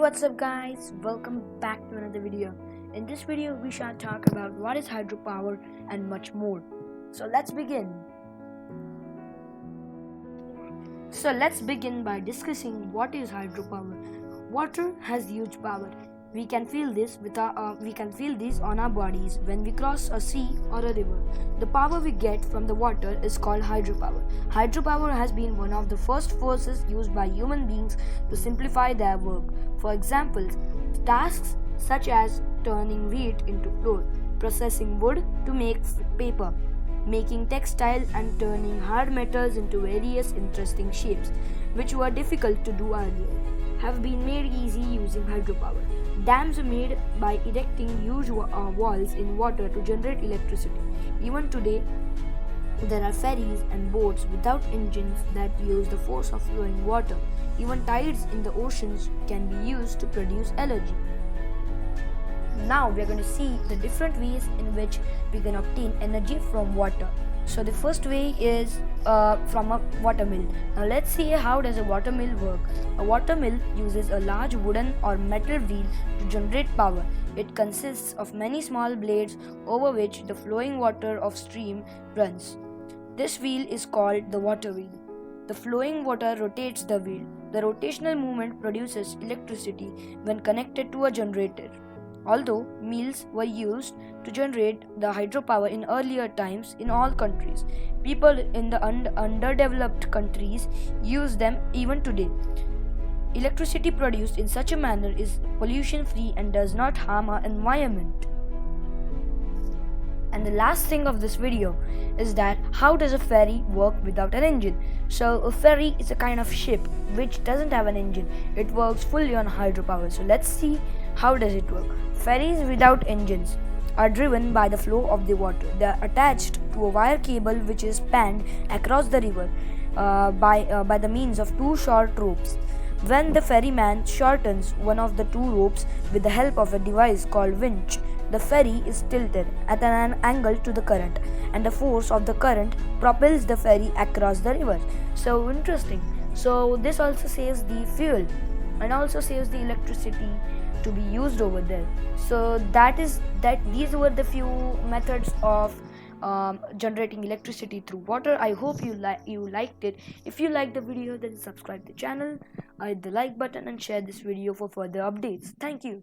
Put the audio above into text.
What's up guys, welcome back to another video. In this video we shall talk about what is hydropower and much more. So let's begin. Let's begin by discussing what is hydropower. Water has huge power. We can feel this on our bodies when we cross a sea or a river. The power we get from the water is called hydropower. Hydropower has been one of the first forces used by human beings to simplify their work. For example, tasks such as turning wheat into flour, processing wood to make paper, making textiles and turning hard metals into various interesting shapes, which were difficult to do earlier, have been made easy using hydropower. Dams are made by erecting huge walls in water to generate electricity. Even today, there are ferries and boats without engines that use the force of flowing water. Even tides in the oceans can be used to produce energy. Now we are going to see the different ways in which we can obtain energy from water. So the first way is from a water mill. Now let's see how does a water mill work. A water mill uses a large wooden or metal wheel to generate power. It consists of many small blades over which the flowing water of stream runs. This wheel is called the water wheel. The flowing water rotates the wheel. The rotational movement produces electricity when connected to a generator. Although mills were used to generate the hydropower in earlier times in all countries, people in the underdeveloped countries use them even today. Electricity produced in such a manner is pollution-free and does not harm our environment. And the last thing of this video is that how does a ferry work without an engine? So a ferry is a kind of ship which doesn't have an engine. It works fully on hydropower. So let's see how does it work. Ferries without engines are driven by the flow of the water. They are attached to a wire cable which is spanned across the river by the means of two short ropes. When the ferryman shortens one of the two ropes with the help of a device called winch, the ferry is tilted at an angle to the current, and the force of the current propels the ferry across the river. So interesting. So this also saves the fuel and also saves the electricity to be used over there. So these were the few methods of generating electricity through water. I hope you liked it. If you liked the video, then subscribe the channel, hit the like button and share this video for further updates. Thank you.